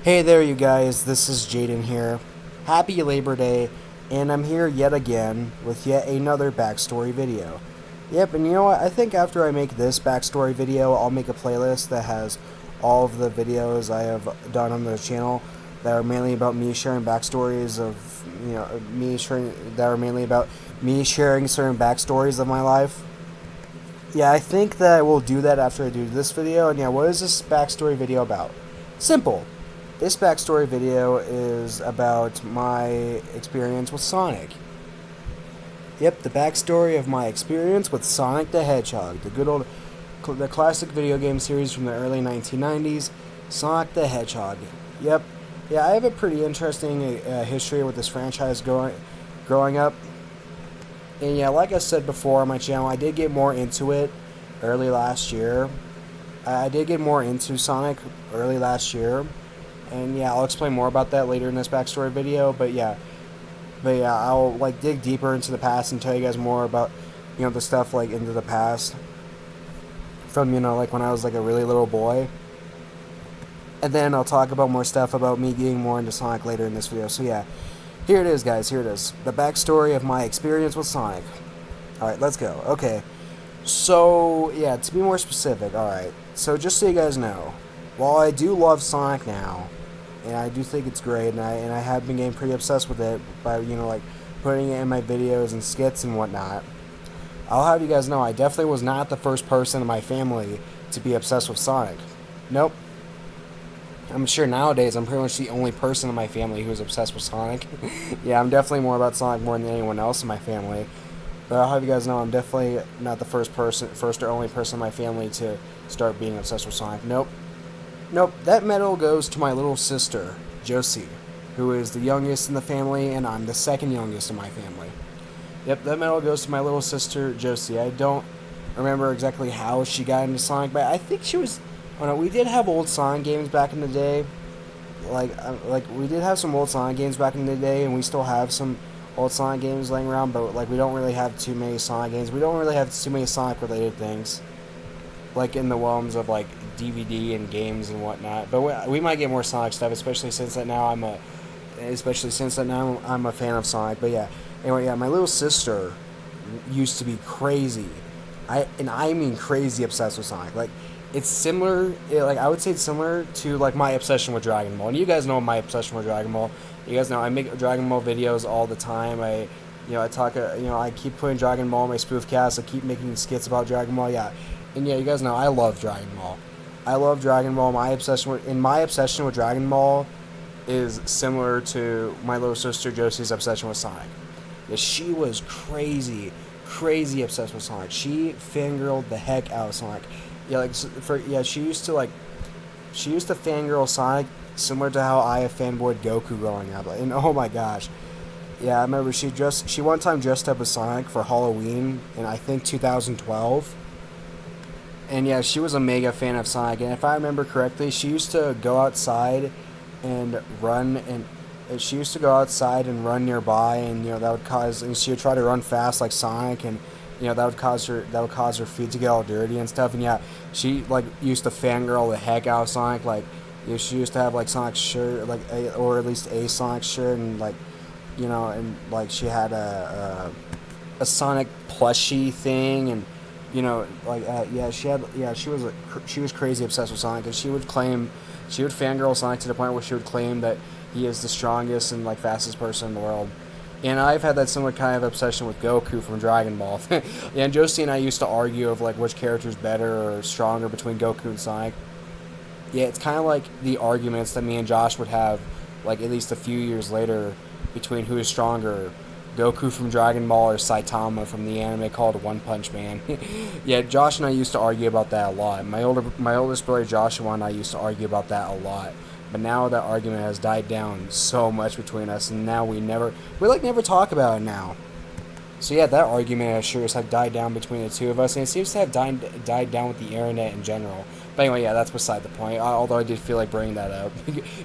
Hey there, you guys, this is Jaden here. Happy Labor Day, and I'm here yet again with yet another backstory video. Yep, and you know what? I think after I make this backstory video, I'll make a playlist that has all of the videos I have done on the channel that are mainly about me sharing backstories of, that are mainly about me sharing certain backstories of my life. Yeah, I think that I will do that after I do this video, and yeah, what is this backstory video about? Simple. This backstory video is about my experience with Sonic. Yep, the backstory of my experience with Sonic the Hedgehog, the classic video game series from the early 1990s, Sonic the Hedgehog. Yep, yeah, I have a pretty interesting history with this franchise growing up. And yeah, like I said before on my channel, I did get more into it early last year. I did get more into Sonic early last year. And yeah, I'll explain more about that later in this backstory video. But yeah, I'll like dig deeper into the past and tell you guys more about the stuff like into the past from like when I was like a really little boy. And then I'll talk about more stuff about me getting more into Sonic later in this video. So yeah, here it is, guys. Here it is, the backstory of my experience with Sonic. All right, let's go. Okay, so yeah, to be more specific. All right, so just so you guys know, while I do love Sonic now, and I do think it's great, and I have been getting pretty obsessed with it by like putting it in my videos and skits and whatnot. I'll have you guys know I definitely was not the first person in my family to be obsessed with Sonic. Nope. I'm sure nowadays I'm pretty much the only person in my family who's obsessed with Sonic. Yeah, I'm definitely more about Sonic more than anyone else in my family. But I'll have you guys know I'm definitely not the first or only person in my family to start being obsessed with Sonic. Nope. Nope, that medal goes to my little sister, Josie, who is the youngest in the family, and I'm the second youngest in my family. Yep, that medal goes to my little sister, Josie. I don't remember exactly how she got into Sonic, but I think she was... Oh no, we did have old Sonic games back in the day. We did have some old Sonic games back in the day, and we still have some old Sonic games laying around, but we don't really have too many Sonic games. We don't really have too many Sonic-related things, like in the realms of DVD and games and whatnot. But we might get more Sonic stuff, especially since that now I'm a fan of Sonic. But yeah, anyway, yeah, my little sister used to be crazy. I mean crazy obsessed with Sonic. It's similar. I would say it's similar to my obsession with Dragon Ball. And you guys know my obsession with Dragon Ball. You guys know I make Dragon Ball videos all the time. I keep putting Dragon Ball in my spoof cast. I keep making skits about Dragon Ball. Yeah. And yeah, you guys know I love Dragon Ball. I love Dragon Ball. My obsession with Dragon Ball is similar to my little sister Josie's obsession with Sonic. Yeah, she was crazy obsessed with Sonic. She fangirled the heck out of Sonic. Yeah, she used to fangirl Sonic similar to how I have fanboyed Goku growing up. And oh my gosh. Yeah, I remember she one time dressed up as Sonic for Halloween in I think 2012. And yeah, she was a mega fan of Sonic, and if I remember correctly, she used to go outside and run, and she used to go outside and run nearby, and and she would try to run fast like Sonic, and that would cause her feet to get all dirty and stuff. And yeah, she used to fangirl the heck out of Sonic. She used to have Sonic's shirt, or at least a Sonic shirt, and she had a Sonic plushie thing, and she was crazy obsessed with Sonic, and she would fangirl Sonic to the point where she would claim that he is the strongest and fastest person in the world. And I've had that similar kind of obsession with Goku from Dragon Ball. Yeah, and Josie and I used to argue of which character's better or stronger between Goku and Sonic. Yeah, it's kind of like the arguments that me and Josh would have at least a few years later between who is stronger, Goku from Dragon Ball or Saitama from the anime called One Punch Man. Yeah, Josh and I used to argue about that a lot. My oldest brother Joshua and I used to argue about that a lot. But now that argument has died down so much between us, and now we never talk about it now. So yeah, that argument has sure as heck died down between the two of us, and it seems to have died down with the internet in general. But anyway, yeah, that's beside the point. Although I did feel like bringing that up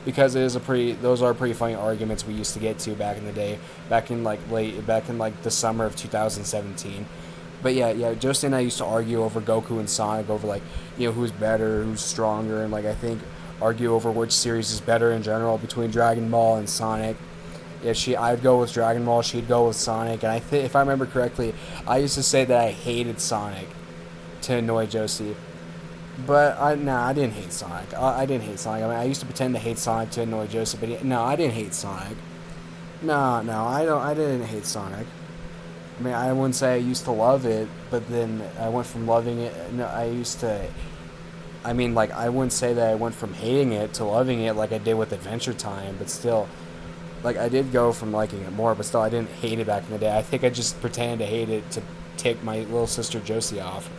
because those are pretty funny arguments we used to get to back in the day, back in the summer of 2017. But yeah, Justin and I used to argue over Goku and Sonic over who's better, who's stronger, and I think argue over which series is better in general between Dragon Ball and Sonic. Yeah, I'd go with Dragon Ball, she'd go with Sonic, and if I remember correctly, I used to say that I hated Sonic to annoy Josie. But I didn't hate Sonic. I didn't hate Sonic. I mean, I used to pretend to hate Sonic to annoy Josie, but no, I didn't hate Sonic. No, I don't. I didn't hate Sonic. I mean, I wouldn't say I used to love it, but then I went from loving it. No, I used to. I mean, like, I wouldn't say that I went from hating it to loving it like I did with Adventure Time, but still, like, I did go from liking it more, but still, I didn't hate it back in the day. I think I just pretended to hate it to take my little sister Josie off.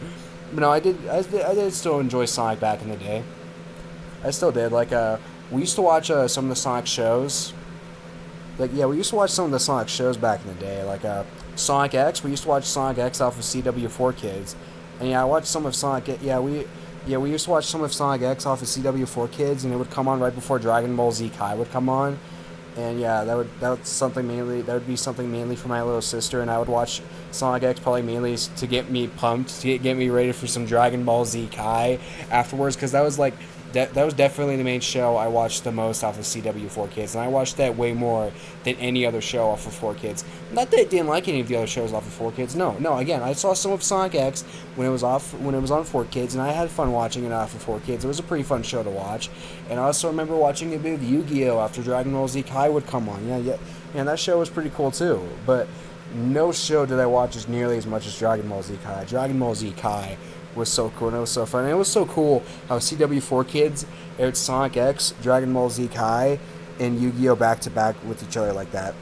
But no, I did still enjoy Sonic back in the day. I still did. Like, we used to watch some of the Sonic shows. Like, yeah, we used to watch some of the Sonic shows back in the day. Like, Sonic X. We used to watch Sonic X off of CW4Kids. And yeah, I watched some of Sonic. We used to watch some of Sonic X off of CW4Kids, and it would come on right before Dragon Ball Z Kai would come on. And yeah, that would be something mainly for my little sister, and I would watch Sonic X probably mainly to get me pumped, to get me ready for some Dragon Ball Z Kai afterwards, because that was like that was definitely the main show I watched the most off of CW4Kids, and I watched that way more than any other show off of 4Kids. Not that I didn't like any of the other shows off of 4Kids. No. Again, I saw some of Sonic X when it was on 4Kids, and I had fun watching it off of 4Kids. It was a pretty fun show to watch, and I also remember watching a bit of Yu-Gi-Oh after Dragon Ball Z Kai would come on. Yeah, that show was pretty cool too. But no show did I watch as nearly as much as Dragon Ball Z Kai. Dragon Ball Z Kai was so cool, and it was so fun. And it was so cool how CW4Kids aired Sonic X, Dragon Ball Z Kai, and Yu-Gi-Oh back to back with each other like that.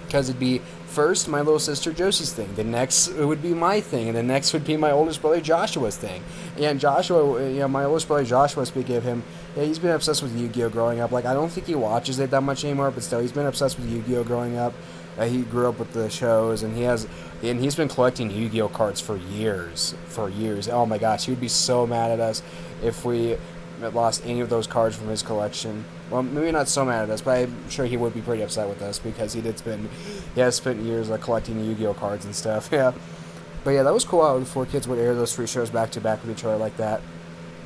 Because it'd be first my little sister Josie's thing, the next it would be my thing, and the next would be my oldest brother Joshua's thing. And Joshua, my oldest brother Joshua, speaking of him, he's been obsessed with Yu-Gi-Oh growing up. Like, I don't think he watches it that much anymore, but still, he's been obsessed with Yu-Gi-Oh growing up. He grew up with the shows, and he's been collecting Yu-Gi-Oh cards for years. Oh my gosh, he would be so mad at us if we lost any of those cards from his collection. Well, maybe not so mad at us, but I'm sure he would be pretty upset with us, because he has spent years collecting Yu-Gi-Oh cards and stuff. Yeah, but yeah, that was cool how the 4Kids would air those three shows back to back with each other like that.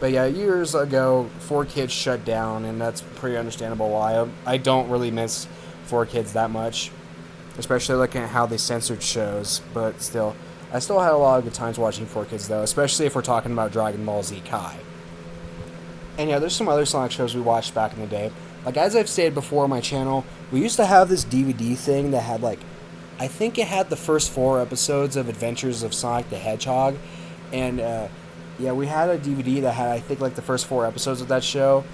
But yeah, years ago, 4Kids shut down, and that's pretty understandable why. I don't really miss 4Kids that much, especially looking at how they censored shows, but still, I still had a lot of good times watching 4Kids though, especially if we're talking about Dragon Ball Z Kai. And yeah, there's some other Sonic shows we watched back in the day. Like, as I've stated before on my channel, we used to have this DVD thing that had, I think it had the first 4 episodes of Adventures of Sonic the Hedgehog, and yeah, we had a DVD that had, I think, the first 4 episodes of that show.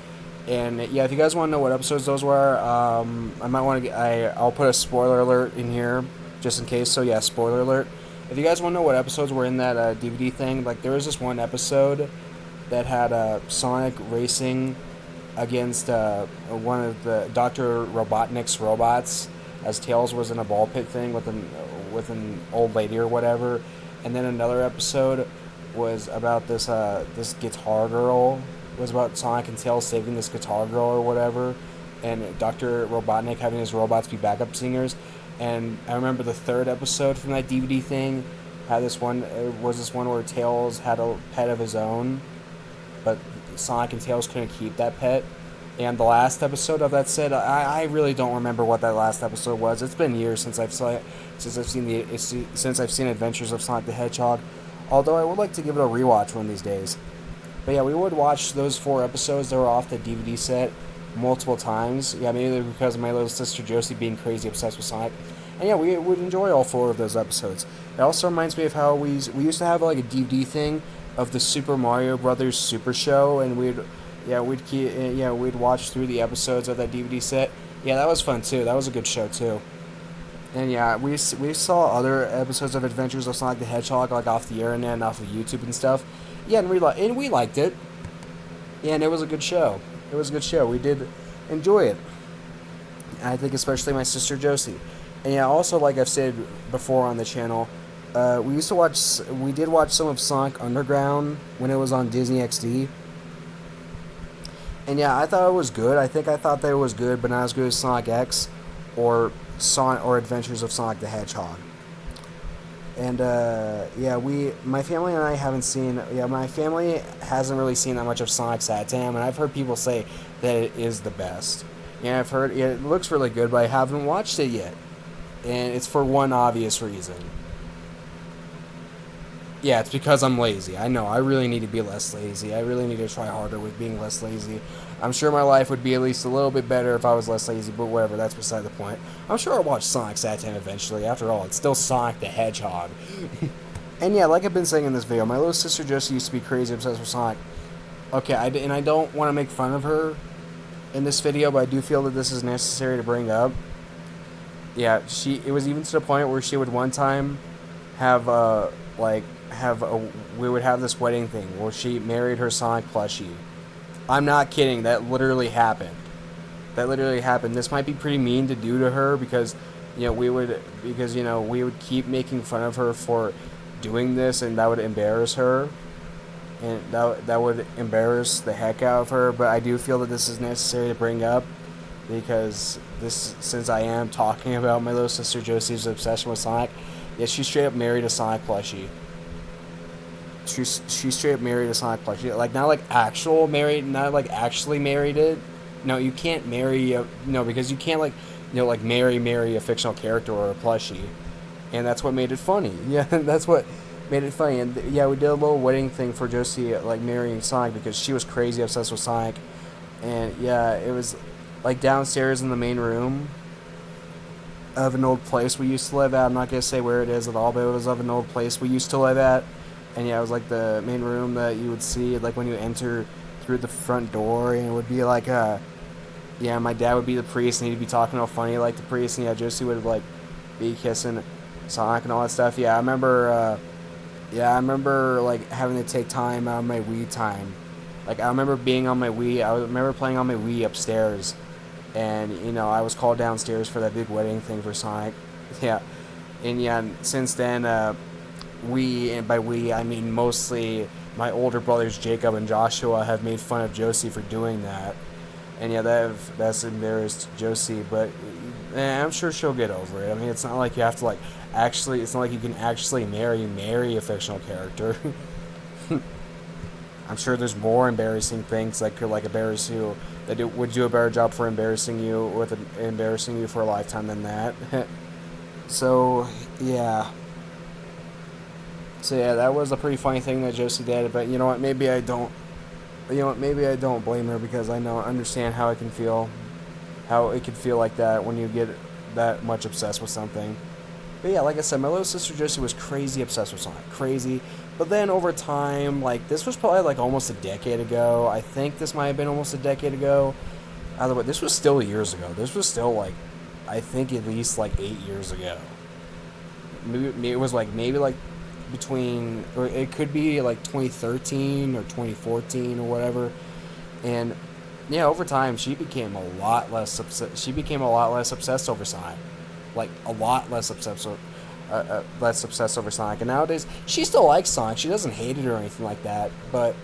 And yeah, if you guys want to know what episodes those were, I might want to. I'll put a spoiler alert in here just in case. So yeah, spoiler alert. If you guys want to know what episodes were in that DVD thing, there was this one episode that had Sonic racing against one of the Dr. Robotnik's robots, as Tails was in a ball pit thing with an old lady or whatever. And then another episode was about this guitar girl. It was about Sonic and Tails saving this guitar girl or whatever, and Dr. Robotnik having his robots be backup singers. And I remember the third episode from that DVD thing had this one where Tails had a pet of his own, but Sonic and Tails couldn't keep that pet. And the last episode of that said, I really don't remember what that last episode was. It's been years since I've seen Adventures of Sonic the Hedgehog. Although I would like to give it a rewatch one of these days. But yeah, we would watch those 4 episodes that were off the DVD set multiple times. Yeah, maybe because of my little sister Josie being crazy obsessed with Sonic. And yeah, we would enjoy all 4 of those episodes. It also reminds me of how we used to have a DVD thing of the Super Mario Brothers Super Show, and we'd watch through the episodes of that DVD set. Yeah, that was fun too. That was a good show too. And yeah, we saw other episodes of Adventures of Sonic the Hedgehog off the internet and off of YouTube and stuff. Yeah, and we liked it. Yeah, and it was a good show. We did enjoy it. I think especially my sister Josie. And yeah, also, like I've said before on the channel, we did watch some of Sonic Underground when it was on Disney XD. And yeah, I thought it was good. I thought that it was good, but not as good as Sonic X or Adventures of Sonic the Hedgehog. And yeah, my family and I haven't seen. Yeah, my family hasn't really seen that much of Sonic Satam, and I've heard people say that it is the best. Yeah, I've heard it looks really good, but I haven't watched it yet, and it's for one obvious reason. Yeah, it's because I'm lazy. I know. I really need to be less lazy. I really need to try harder with being less lazy. I'm sure my life would be at least a little bit better if I was less lazy, but whatever, that's beside the point. I'm sure I'll watch Sonic Satam eventually. After all, it's still Sonic the Hedgehog. And yeah, like I've been saying in this video, my little sister Jessie used to be crazy obsessed with Sonic. Okay, and I don't want to make fun of her in this video, but I do feel that this is necessary to bring up. Yeah, it was even to the point where she would one time have we would have this wedding thing where she married her Sonic plushie. I'm not kidding, that literally happened. This might be pretty mean to do to her because we would keep making fun of her for doing this, and that would embarrass her, and that would embarrass the heck out of her. But I do feel that this is necessary to bring up because since I am talking about my little sister Josie's obsession with Sonic, yeah, she straight up married a Sonic plushie. She straight up married a Sonic plushie. Like, not like actual married, not like actually married it. No, you can't marry because you can't marry a fictional character or a plushie. And that's what made it funny. Yeah, that's what made it funny. And yeah, we did a little wedding thing for Josie, like marrying Sonic, because she was crazy obsessed with Sonic. And yeah, it was like downstairs in the main room of an old place we used to live at. I'm not going to say where it is at all, but it was of an old place we used to live at. And yeah, it was like the main room that you would see like when you enter through the front door, and it would be like yeah, my dad would be the priest, and he'd be talking all funny like the priest, and yeah, Josie would like be kissing Sonic and all that stuff. Yeah, I remember like having to take time out of my Wii time. Like, I remember being on my Wii. I remember playing on my Wii upstairs, and I was called downstairs for that big wedding thing for Sonic. Yeah, and yeah, since then, and by we I mean mostly my older brothers Jacob and Joshua have made fun of Josie for doing that, and yeah, that's embarrassed Josie, but I'm sure she'll get over it. I mean, it's not like you have to it's not like you can actually marry a fictional character. I'm sure there's more embarrassing things that could embarrass you, that would do a better job for embarrassing you for a lifetime than that. So yeah, that was a pretty funny thing that Josie did. But you know what? Maybe I don't blame her, because I understand how it can feel like that when you get that much obsessed with something. But yeah, like I said, my little sister Josie was crazy obsessed with Sonic, crazy. But then over time, this was probably almost a decade ago. I think this might have been almost a decade ago. Either way, this was still years ago. This was still I think at least 8 years ago. Maybe it was between, or it could be 2013 or 2014 or whatever. And yeah, over time she became a lot less obsessed over Sonic, a lot less obsessed over Sonic. And nowadays she still likes Sonic. She doesn't hate it or anything like that, but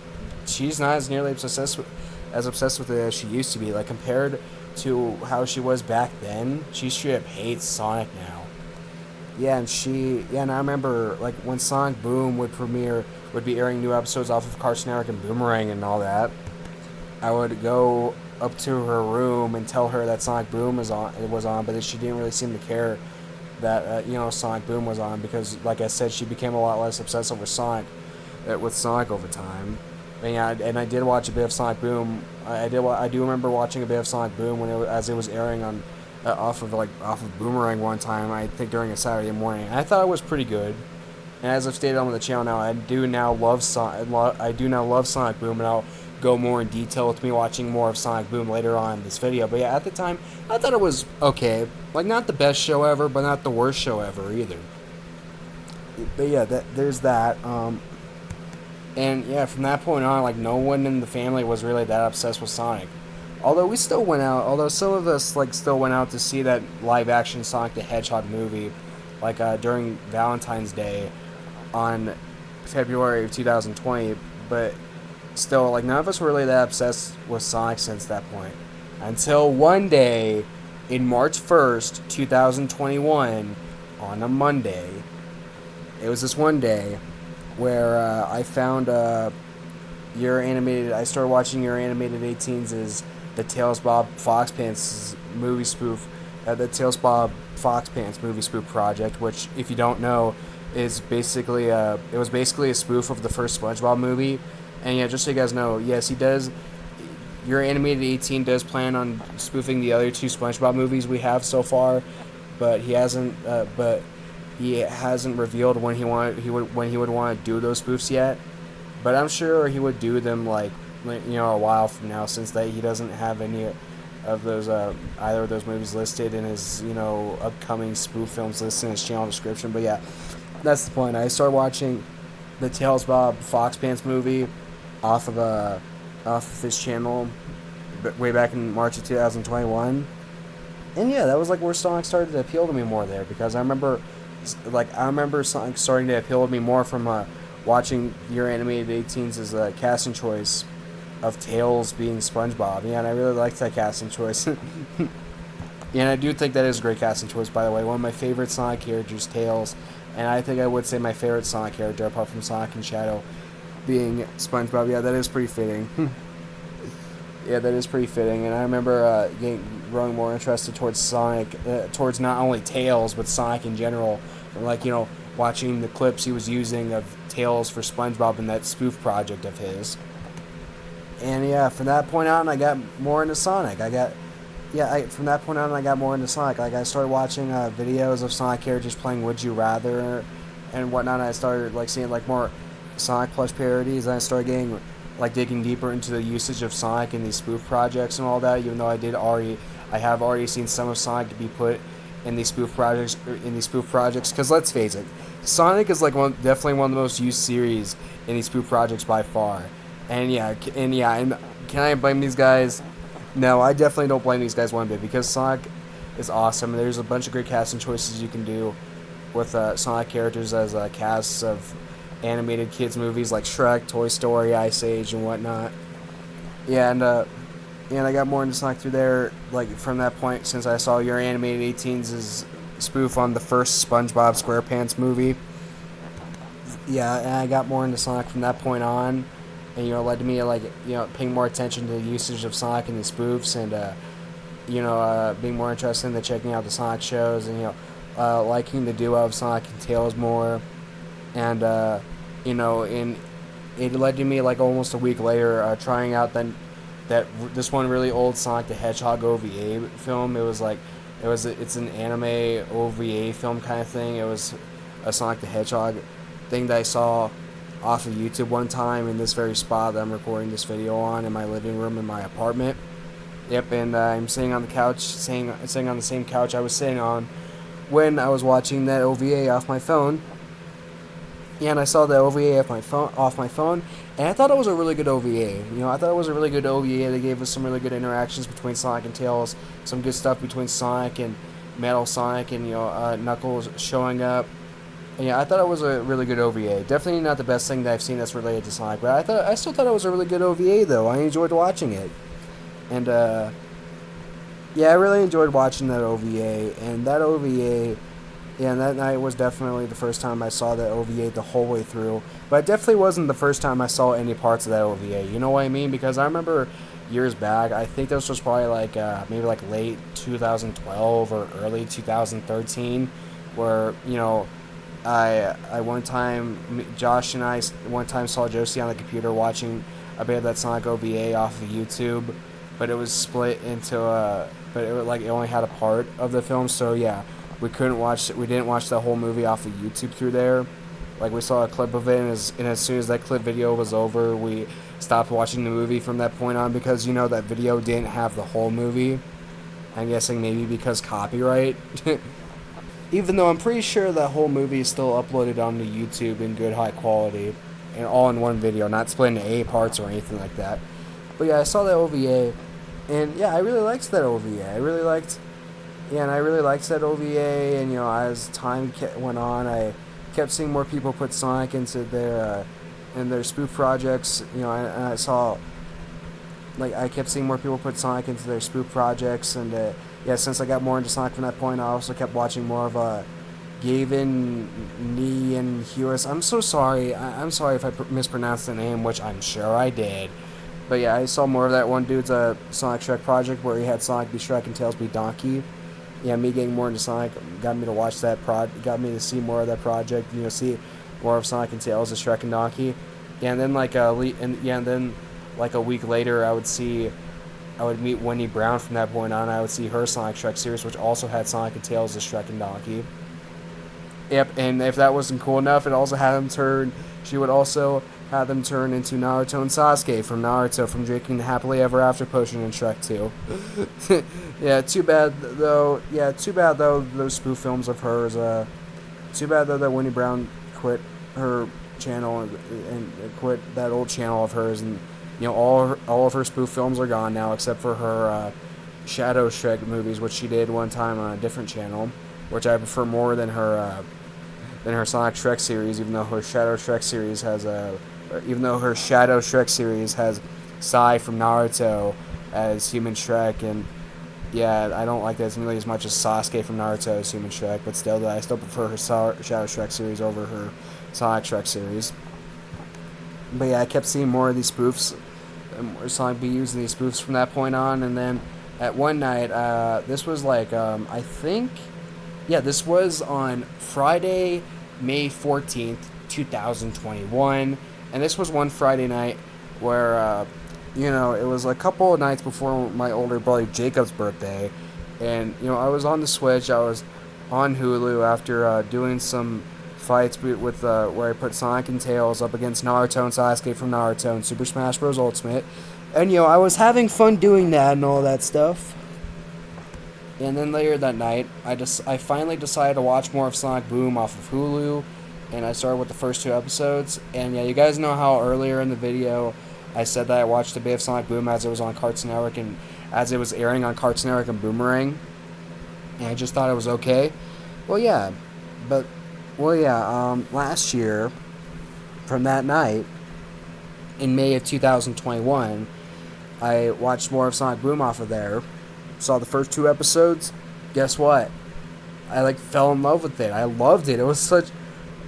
she's not as nearly obsessed with it as she used to be. Compared to how she was back then, she straight up hates Sonic now. Yeah, and I remember when Sonic Boom would be airing new episodes off of Cartoon Network and Boomerang and all that. I would go up to her room and tell her that Sonic Boom was on, but she didn't really seem to care that Sonic Boom was on, because like I said, she became a lot less obsessed with Sonic over time. And yeah, and I did watch a bit of Sonic Boom. I do remember watching a bit of Sonic Boom as it was airing on. Off of Boomerang one time, I think during a Saturday morning. I thought it was pretty good, and as I've stated on the channel now, I do now love Sonic Boom, and I'll go more in detail with me watching more of Sonic Boom later on in this video. But yeah, at the time, I thought it was okay, not the best show ever, but not the worst show ever either. But yeah, there's that. And yeah, from that point on, no one in the family was really that obsessed with Sonic. Although some of us still went out to see that live-action Sonic the Hedgehog movie, during Valentine's Day on February of 2020, but still, none of us were really that obsessed with Sonic since that point. Until one day, in March 1st, 2021, on a Monday, It was this one day where I found your animated. I started watching your animated 18s is the Tails Bob Foxpants movie spoof, the Tails Bob Foxpants movie spoof project. Which, if you don't know, is basically it was basically a spoof of the first SpongeBob movie. And yeah, just so you guys know, yes, he does. Your animated 18 does plan on spoofing the other two SpongeBob movies we have so far, but he hasn't. But he hasn't revealed when he would want to do those spoofs yet. But I'm sure he would do them a while from now, since that he doesn't have any of those either of those movies listed in his upcoming spoof films listed in his channel description. But yeah, that's the point. I started watching the Tails Bob Foxpants movie off of his channel way back in March of 2021. And yeah, that was like where Sonic started to appeal to me more there, because I remember Sonic starting to appeal to me more from watching your animated 18s as a casting choice of Tails being SpongeBob. Yeah, and I really liked that casting choice. Yeah, and I do think that is a great casting choice, by the way. One of my favorite Sonic characters, Tails, and I think I would say my favorite Sonic character, apart from Sonic and Shadow, being SpongeBob. Yeah, that is pretty fitting. Yeah, that is pretty fitting, and I remember growing more interested towards Sonic, towards not only Tails, but Sonic in general. Watching the clips he was using of Tails for SpongeBob in that spoof project of his. And yeah, from that point on, I got more into Sonic. From that point on, I got more into Sonic. Like, I started watching videos of Sonic characters playing Would You Rather and whatnot. I started seeing more Sonic plush parodies, and I started getting digging deeper into the usage of Sonic in these spoof projects and all that. Even though I have already seen some of Sonic to be put in these spoof projects. Because let's face it, Sonic is definitely one of the most used series in these spoof projects by far. And can I blame these guys? No, I definitely don't blame these guys one bit, because Sonic is awesome. There's a bunch of great casting choices you can do with Sonic characters as casts of animated kids movies like Shrek, Toy Story, Ice Age, and whatnot. Yeah, and I got more into Sonic through there, from that point, since I saw your animated 18s' spoof on the first SpongeBob SquarePants movie. Yeah, and I got more into Sonic from that point on, and led to me paying more attention to the usage of Sonic in the spoofs, and being more interested in checking out the Sonic shows, and liking the duo of Sonic and Tails more. And it led to me almost a week later trying out this one really old Sonic the Hedgehog OVA film. It's an anime OVA film kind of thing. It was a Sonic the Hedgehog thing that I saw off of YouTube one time in this very spot that I'm recording this video on, in my living room in my apartment. Yep, and I'm sitting on the couch, sitting on the same couch I was sitting on when I was watching that OVA off my phone. Yeah, and I saw the OVA off my phone, and I thought it was a really good OVA. I thought it was a really good OVA. They gave us some really good interactions between Sonic and Tails, some good stuff between Sonic and Metal Sonic, and Knuckles showing up. And yeah, I thought it was a really good OVA. Definitely not the best thing that I've seen that's related to Sonic, but I still thought it was a really good OVA though. I enjoyed watching it, and I really enjoyed watching that OVA, and that OVA. Yeah, and that night was definitely the first time I saw that OVA the whole way through. But it definitely wasn't the first time I saw any parts of that OVA. You know what I mean? Because I remember years back, I think this was probably maybe late 2012 or early 2013, where, I one time, Josh and I one time saw Josie on the computer watching a bit of that Sonic OVA off of YouTube, but it was split into but it only had a part of the film, so yeah. We didn't watch the whole movie off of YouTube through there. We saw a clip of it, and as soon as that clip video was over, we stopped watching the movie from that point on, because that video didn't have the whole movie. I'm guessing maybe because copyright. Even though I'm pretty sure that whole movie is still uploaded onto YouTube in good high quality, and all in one video, not split into 8 parts or anything like that. But yeah, I saw that OVA, and yeah, I really liked that OVA. I really liked that OVA, and as time went on, I kept seeing more people put Sonic into their spoof projects. And I saw, I kept seeing more people put Sonic into their spoof projects, and since I got more into Sonic from that point, I also kept watching more of Gavin and Hewis. I'm so sorry. I'm sorry if I mispronounced the name, which I'm sure I did. But yeah, I saw more of that one dude's Sonic Shrek project where he had Sonic be Shrek and Tails be Donkey. Yeah, me getting more into Sonic got me to watch that got me to see more of that project. See more of Sonic and Tails as Shrek and Donkey. Yeah, and then like a week later, I would meet Wendy Brown from that point on. I would see her Sonic Shrek series, which also had Sonic and Tails as Shrek and Donkey. Yep, and if that wasn't cool enough, it also had them turn. She would also have them turn into Naruto and Sasuke from Naruto from drinking the happily ever after potion in Shrek 2. Yeah, too bad though. Yeah, too bad though. Those spoof films of hers. Too bad though that Wendy Brown quit her channel and quit that old channel of hers, and all of her spoof films are gone now except for her Shadow Shrek movies, which she did one time on a different channel, which I prefer more than her Sonic Shrek series, even though her Shadow Shrek series has Sai from Naruto as Human Shrek, and yeah, I don't like that as nearly as much as Sasuke from Naruto as Human Shrek, but still, I still prefer her Shadow Shrek series over her Sonic Shrek series. But yeah, I kept seeing more of these spoofs, Sonic be using these spoofs from that point on, and then at one night, this was like, I think, yeah, this was on Friday, May 14th, 2021, and this was one Friday night where, it was a couple of nights before my older brother Jacob's birthday, and, I was on the Switch, I was on Hulu after doing some fights with where I put Sonic and Tails up against Naruto and Sasuke from Naruto and Super Smash Bros. Ultimate, and, I was having fun doing that and all that stuff. And then later that night, I finally decided to watch more of Sonic Boom off of Hulu, and I started with the first 2 episodes. And yeah, you guys know how earlier in the video I said that I watched a bit of Sonic Boom as it was on Cartoon Network and as it was airing on Cartoon Network and Boomerang, and I just thought it was okay. Last year, from that night, in May of 2021, I watched more of Sonic Boom off of there. Saw the first 2 episodes. Guess what? I fell in love with it. I loved it. It was such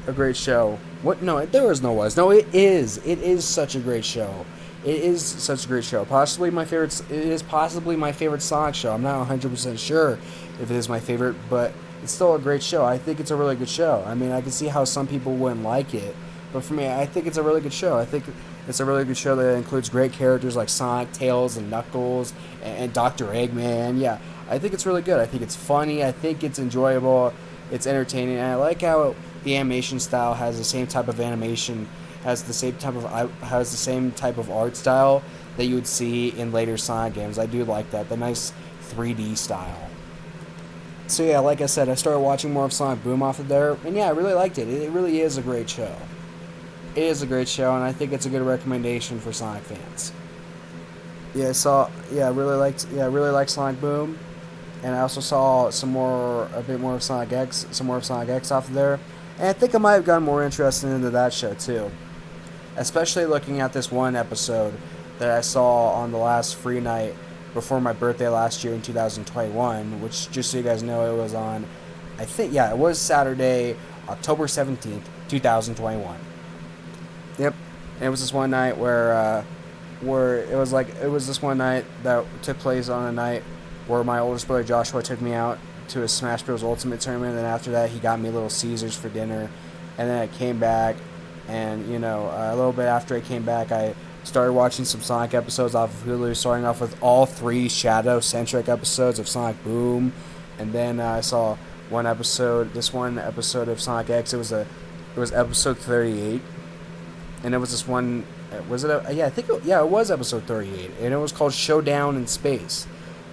a great show. What? No, there was no was. No, it is. It is such a great show. It is such a great show. Possibly my favorite. It is possibly my favorite Sonic show. I'm not 100% sure if it is my favorite, but it's still a great show. I think it's a really good show. I mean, I can see how some people wouldn't like it, but for me, I think it's a really good show. I think it's a really good show that includes great characters like Sonic, Tails, and Knuckles, and Dr. Eggman. Yeah, I think it's really good. I think it's funny. I think it's enjoyable. It's entertaining. And I like how the animation style has the same type of animation, has the same type of art style that you would see in later Sonic games. I do like that. The nice 3D style. So yeah, like I said, I started watching more of Sonic Boom off of there, and yeah, I really liked it. It really is a great show. It is a great show, and I think it's a good recommendation for Sonic fans. I really liked Sonic Boom, and I also saw a bit more of Sonic X, off of there, and I think I might have gotten more interested into that show too, especially looking at this one episode that I saw on the last free night before my birthday last year in 2021, which, just so you guys know, it was on, it was Saturday, October 17th, 2021. Yep, and it was this one night where it was this one night that took place on a night where my oldest brother Joshua took me out to a Smash Bros. Ultimate tournament, and then after that he got me Little Caesars for dinner, and then I came back, and a little bit after I came back, I started watching some Sonic episodes off of Hulu, starting off with all 3 Shadow-centric episodes of Sonic Boom, and then I saw one episode of Sonic X. It was episode 38. And it was this one, it was episode 38, and it was called Showdown in Space.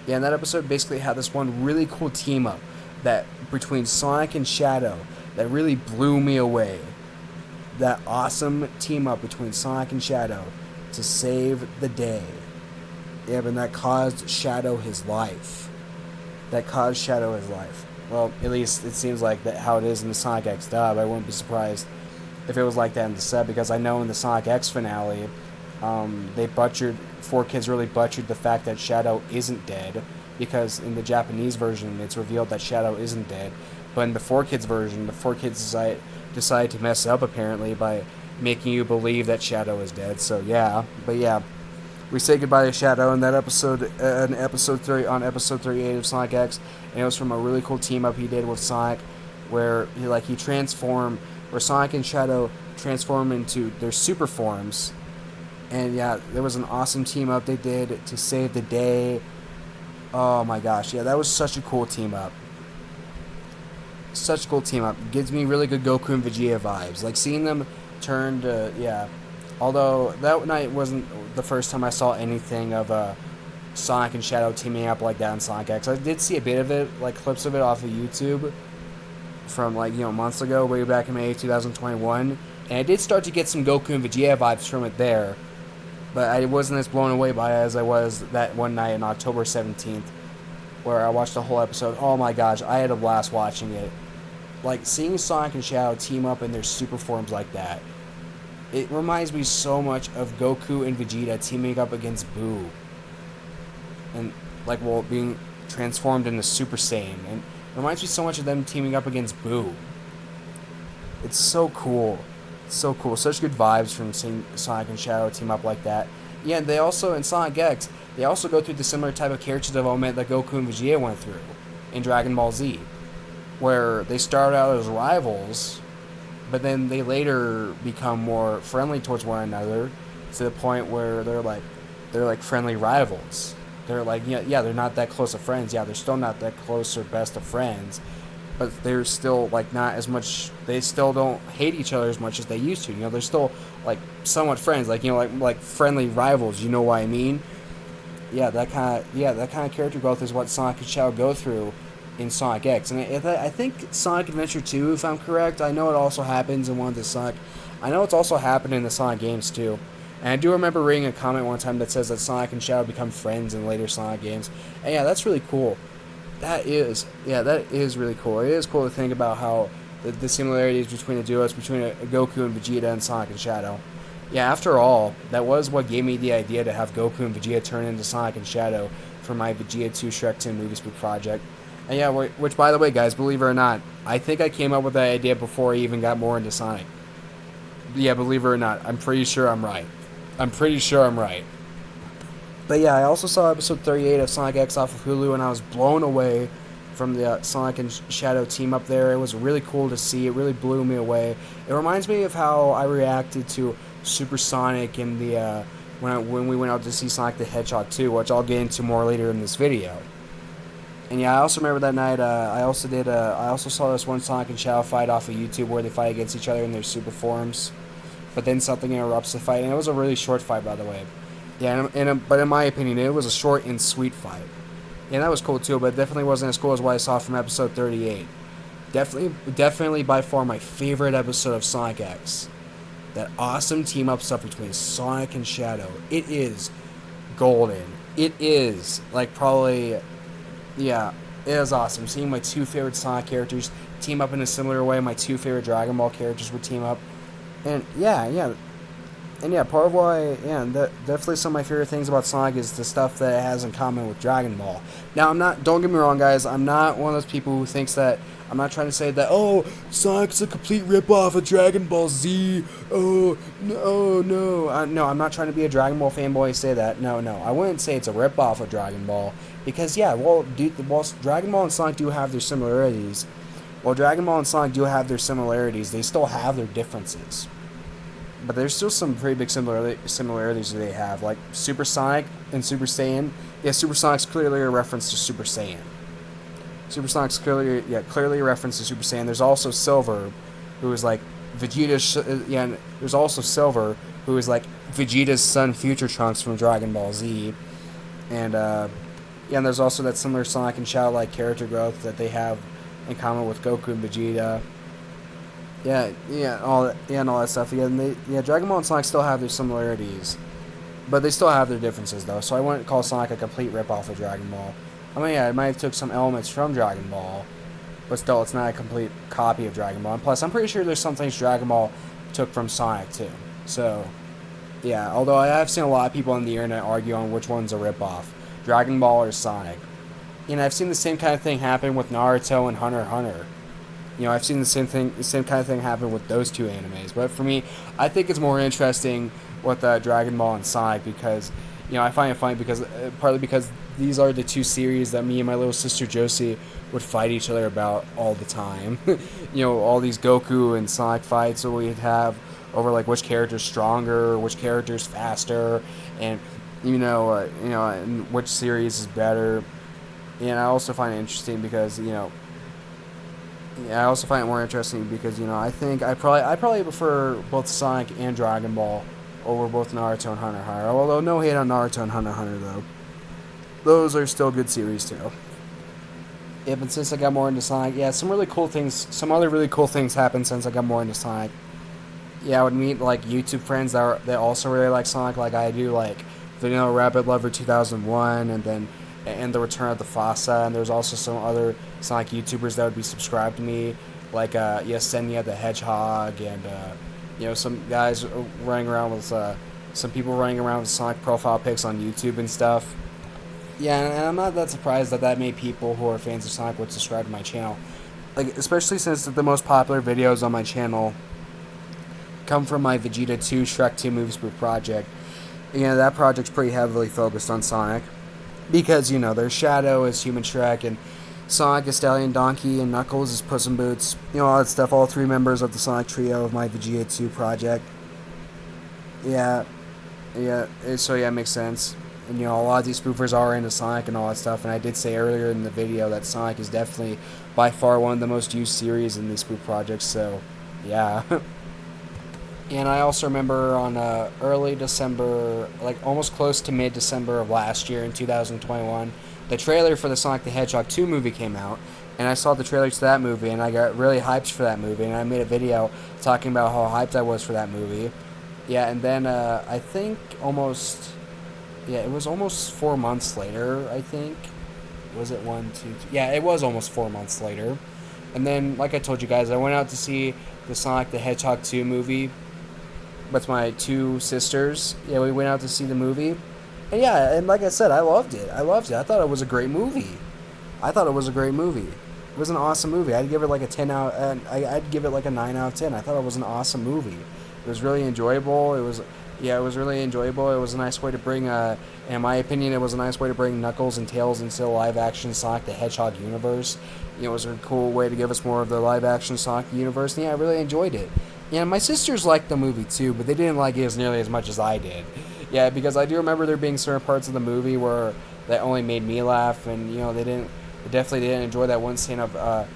Yeah, and that episode basically had this one really cool team up that between Sonic and Shadow that really blew me away. That awesome team up between Sonic and Shadow to save the day. Yeah, and that caused Shadow his life. Well, at least it seems like that how it is in the Sonic X dub. I wouldn't be surprised if it was like that in the sub, because I know in the Sonic X finale, 4Kids really butchered the fact that Shadow isn't dead, because in the Japanese version, it's revealed that Shadow isn't dead, But in the 4Kids version, the 4Kids decide to mess up apparently by making you believe that Shadow is dead. So yeah, but yeah, we say goodbye to Shadow in that episode, episode 38 of Sonic X, and it was from a really cool team up he did with Sonic, where he transformed, where Sonic and Shadow transform into their super forms, and yeah, there was an awesome team up they did to save the day. Oh my gosh, yeah, that was such a cool team up. Such a cool team up. Gives me really good Goku and Vegeta vibes. Like seeing them turn to, yeah. Although that night wasn't the first time I saw anything of Sonic and Shadow teaming up like that in Sonic X. I did see a bit of it, like clips of it off of YouTube from months ago, way back in May 2021. And I did start to get some Goku and Vegeta vibes from it there. But I wasn't as blown away by it as I was that one night on October 17th, where I watched the whole episode. Oh my gosh, I had a blast watching it. Like, seeing Sonic and Shadow team up in their super forms like that, it reminds me so much of Goku and Vegeta teaming up against Boo. And, being transformed into Super Saiyan. And it reminds me so much of them teaming up against Boo. It's so cool. So cool. Such good vibes from seeing Sonic and Shadow team up like that. Yeah, and they also, in Sonic X, they also go through the similar type of character development that Goku and Vegeta went through in Dragon Ball Z, where they start out as rivals, but then they later become more friendly towards one another to the point where they're like friendly rivals. They're they're not that close of friends. Yeah, they're still not that close or best of friends, but they're still not as much. They still don't hate each other as much as they used to. They're still somewhat friends. Like friendly rivals. You know what I mean? Yeah, that kind of character growth is what Sonic and Shadow go through in Sonic X, and I think Sonic Adventure 2, if I'm correct. I know it also happens in one of the Sonic. I know it's also happened in the Sonic games too. And I do remember reading a comment one time that says that Sonic and Shadow become friends in later Sonic games. And yeah, that's really cool. That is really cool. It is cool to think about how the similarities between the duos between Goku and Vegeta and Sonic and Shadow. Yeah, after all, that was what gave me the idea to have Goku and Vegeta turn into Sonic and Shadow for my Vegeta 2 Shrek 2 Movie Spook project. And yeah, which by the way, guys, believe it or not, I think I came up with that idea before I even got more into Sonic. Yeah, believe it or not, I'm pretty sure I'm right. But yeah, I also saw episode 38 of Sonic X off of Hulu, and I was blown away from the Sonic and Shadow team up there. It was really cool to see. It really blew me away. It reminds me of how I reacted to Super Sonic in the when we went out to see Sonic the Hedgehog 2, which I'll get into more later in this video. And yeah, I also remember that night. I also saw this one Sonic and Shadow fight off of YouTube where they fight against each other in their super forms. But then something interrupts the fight, and it was a really short fight, by the way. Yeah, but in my opinion, it was a short and sweet fight. Yeah, that was cool too, but it definitely wasn't as cool as what I saw from episode 38. Definitely by far my favorite episode of Sonic X. That awesome team-up stuff between Sonic and Shadow. It is golden. It is, probably... Yeah, it was awesome. Seeing my two favorite Sonic characters team up in a similar way my two favorite Dragon Ball characters would team up. And part of why, definitely some of my favorite things about Sonic is the stuff that it has in common with Dragon Ball. Now, don't get me wrong, guys, I'm not one of those people who thinks that, I'm not trying to say that, oh, Sonic's a complete ripoff of Dragon Ball Z, no, I'm not trying to be a Dragon Ball fanboy and say that, no, I wouldn't say it's a ripoff of Dragon Ball, because, while Dragon Ball and Sonic do have their similarities, they still have their differences. But there's still some pretty big similarities that they have, like Super Sonic and Super Saiyan. Yeah, Super Sonic's clearly a reference to Super Saiyan. Super Sonic's clearly a reference to Super Saiyan. There's also Silver, who is like Vegeta's. There's also Silver, who is like Vegeta's son, Future Trunks from Dragon Ball Z, and there's also that similar Sonic and Shadow-like character growth that they have in common with Goku and Vegeta. All that stuff. Dragon Ball and Sonic still have their similarities, but they still have their differences, though. So I wouldn't call Sonic a complete ripoff of Dragon Ball. I mean, it might have took some elements from Dragon Ball, but still, it's not a complete copy of Dragon Ball. And plus, I'm pretty sure there's some things Dragon Ball took from Sonic too. So, yeah. Although I have seen a lot of people on the internet argue on which one's a ripoff, Dragon Ball or Sonic. I've seen the same kind of thing happen with Naruto and Hunter x Hunter. I've seen the same kind of thing happen with those two animes. But for me, I think it's more interesting with Dragon Ball and Sonic because, I find it funny because partly because these are the two series that me and my little sister Josie would fight each other about all the time. All these Goku and Sonic fights that we'd have over like which character's stronger, which character's faster, and and which series is better. And I also find it interesting because I also find it more interesting because I think I probably prefer both Sonic and Dragon Ball over both Naruto and Hunter x Hunter. Although no hate on Naruto and Hunter x Hunter though, those are still good series too. Yeah, but since I got more into Sonic, some other really cool things happened since I got more into Sonic. Yeah, I would meet like YouTube friends that also really like Sonic, like I do, like Vanilla Rabbit Lover 2001, and the Return of the Fossa, and there's also some other Sonic YouTubers that would be subscribed to me, like Yesenia the Hedgehog, and some guys running around with some people running around with Sonic profile pics on YouTube and stuff. Yeah, and I'm not that surprised that many people who are fans of Sonic would subscribe to my channel, like especially since the most popular videos on my channel come from my Vegeta 2 Shrek 2 Movie Spoof project. That project's pretty heavily focused on Sonic. Because, there's Shadow as Human Shrek, and Sonic is Stallion Donkey, and Knuckles is Puss in Boots. All that stuff, all three members of the Sonic trio of my Vegeta 2 project. So it makes sense. And, a lot of these spoofers are into Sonic and all that stuff, and I did say earlier in the video that Sonic is definitely, by far, one of the most used series in these spoof projects, so, yeah. And I also remember on early December, like almost close to mid-December of last year in 2021, the trailer for the Sonic the Hedgehog 2 movie came out, and I saw the trailer to that movie, and I got really hyped for that movie, and I made a video talking about how hyped I was for that movie. Yeah, and then I think it was almost 4 months later, I think. Was it 1, 2, 3? Yeah, it was almost 4 months later. And then, like I told you guys, I went out to see the Sonic the Hedgehog 2 movie with my two sisters. Yeah, we went out to see the movie. And like I said, I loved it. I thought it was a great movie. It was an awesome movie. I'd give it like a 10 out. I'd give it like a 9 out of 10. I thought it was an awesome movie. It was really enjoyable. It was really enjoyable. It was a nice way to bring, in my opinion, it was a nice way to bring Knuckles and Tails into the live-action Sonic the Hedgehog universe. It was a cool way to give us more of the live-action Sonic universe. And I really enjoyed it. My sisters liked the movie too, but they didn't like it as nearly as much as I did. Yeah, because I do remember there being certain parts of the movie where that only made me laugh, and they definitely didn't enjoy that one scene of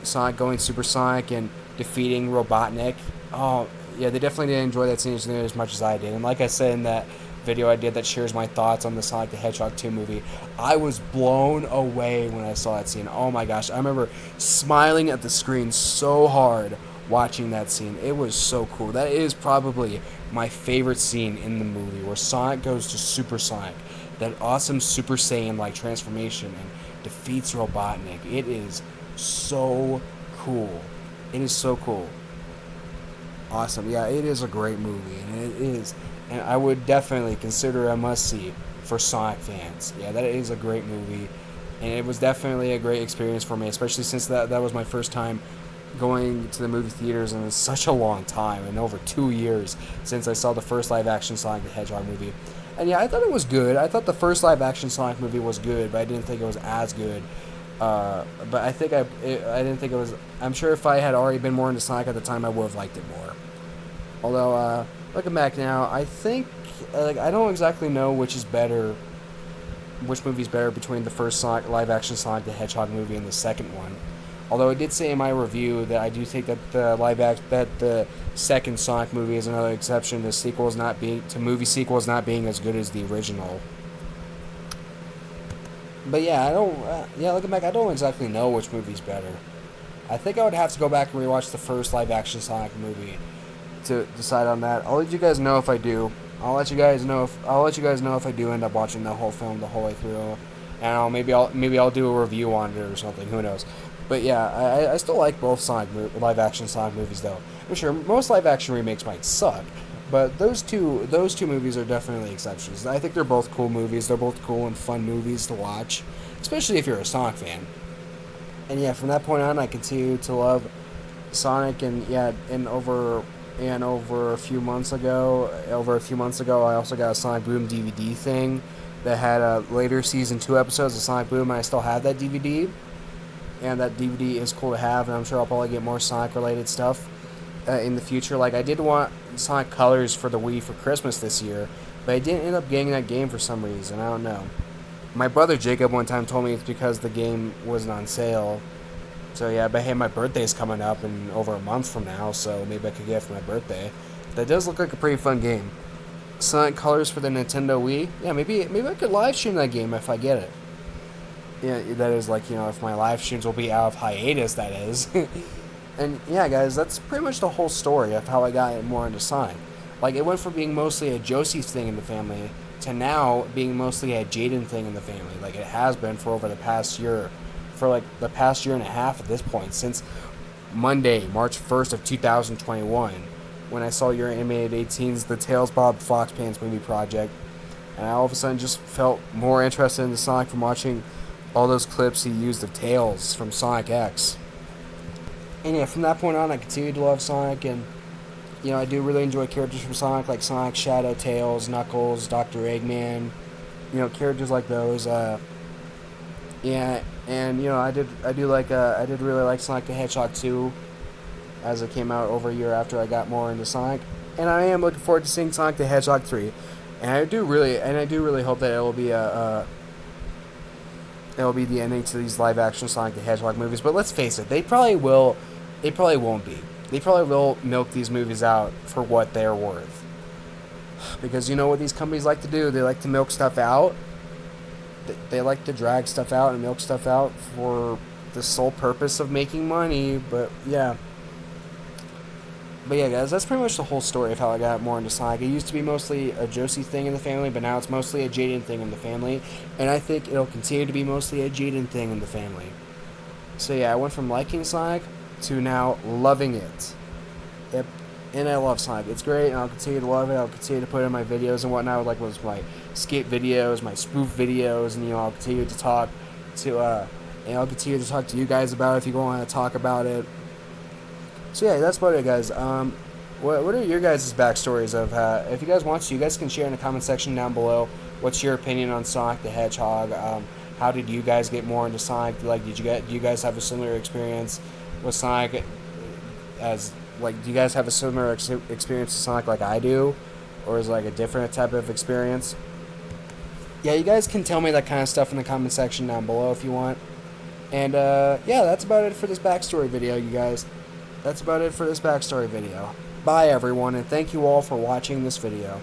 Sonic going Super Sonic and defeating Robotnik. Oh, yeah, they definitely didn't enjoy that scene as much as I did. And like I said in that video I did that shares my thoughts on the Sonic the Hedgehog 2 movie, I was blown away when I saw that scene. Oh my gosh, I remember smiling at the screen so hard watching that scene. It was so cool. That is probably my favorite scene in the movie, where Sonic goes to Super Sonic, that awesome Super Saiyan like transformation, and defeats Robotnik. It is so cool. Awesome. Yeah, it is a great movie, and I would definitely consider it a must-see for Sonic fans. Yeah, that is a great movie, and it was definitely a great experience for me, especially since that was my first time going to the movie theaters in such a long time, in over 2 years since I saw the first live-action Sonic the Hedgehog movie. And I thought it was good. I thought the first live-action Sonic movie was good, but I didn't think it was as good. But I didn't think it was. I'm sure if I had already been more into Sonic at the time, I would have liked it more. Although, looking back now, I think I don't exactly know which movie's better between the first live-action Sonic the Hedgehog movie and the second one. Although I did say in my review that I do think that the second Sonic movie is another exception to movie sequels not being as good as the original. But looking back, I don't exactly know which movie's better. I think I would have to go back and rewatch the first live-action Sonic movie to decide on that. I'll let you guys know if I do. I'll let you guys know if I do end up watching the whole film the whole way through, and maybe I'll do a review on it or something. Who knows? But yeah, I still like both live-action Sonic movies though. I'm sure most live-action remakes might suck, but those two movies are definitely exceptions. I think they're both cool movies. They're both cool and fun movies to watch, especially if you're a Sonic fan. And yeah, from that point on, I continued to love Sonic, and yeah, over a few months ago, I also got a Sonic Boom DVD thing that had later season 2 episodes of Sonic Boom, and I still have that DVD. And that DVD is cool to have, and I'm sure I'll probably get more Sonic related stuff in the future. Like, I did want Sonic Colors for the Wii for Christmas this year, but I didn't end up getting that game for some reason. I don't know. My brother Jacob one time told me it's because the game wasn't on sale. So yeah, but hey, my birthday's coming up in over a month from now, so maybe I could get it for my birthday. That does look like a pretty fun game. Sonic Colors for the Nintendo Wii. Yeah, maybe I could live stream that game if I get it. Yeah, that is like, if my live streams will be out of hiatus, that is. And yeah, guys, that's pretty much the whole story of how I got more into Sonic. Like, it went from being mostly a Josie thing in the family to now being mostly a Jaden thing in the family. Like, it has been for over the past year. For like the past year and a half at this point, since Monday, March 1st of 2021, when I saw your Animated 18's The Tails Bob Fox Pants movie project. And I all of a sudden just felt more interested in the Sonic from watching all those clips he used of Tails from Sonic X. And yeah, from that point on, I continued to love Sonic, and I do really enjoy characters from Sonic, like Sonic, Shadow, Tails, Knuckles, Dr. Eggman, characters like those. Yeah, and I did really like Sonic the Hedgehog 2, as it came out over a year after I got more into Sonic, and I am looking forward to seeing Sonic the Hedgehog 3, and I do really hope that it will be it'll be the ending to these live action Sonic the Hedgehog movies. But let's face it, they probably won't be. They probably will milk these movies out for what they're worth, because you know what these companies like to do? They like to milk stuff out. They like to drag stuff out and milk stuff out for the sole purpose of making money. But yeah, guys, that's pretty much the whole story of how I got more into Sonic. It used to be mostly a Josie thing in the family, but now it's mostly a Jaden thing in the family, and I think it'll continue to be mostly a Jaden thing in the family. So yeah, I went from liking Sonic to now loving it. Yep. And I love Sonic. It's great, and I'll continue to love it. I'll continue to put it in my videos and whatnot, like with my skate videos, my spoof videos, and I'll continue to talk to you guys about it if you want to talk about it. So yeah, that's about it, guys. What are your guys' backstories of? If you guys want to, you guys can share in the comment section down below. What's your opinion on Sonic the Hedgehog? How did you guys get more into Sonic? Like, do you guys have a similar experience with Sonic? Do you guys have a similar experience with Sonic like I do? Or is it like a different type of experience? Yeah, you guys can tell me that kind of stuff in the comment section down below if you want. And yeah, that's about it for this backstory video, you guys. That's about it for this backstory video. Bye, everyone, and thank you all for watching this video.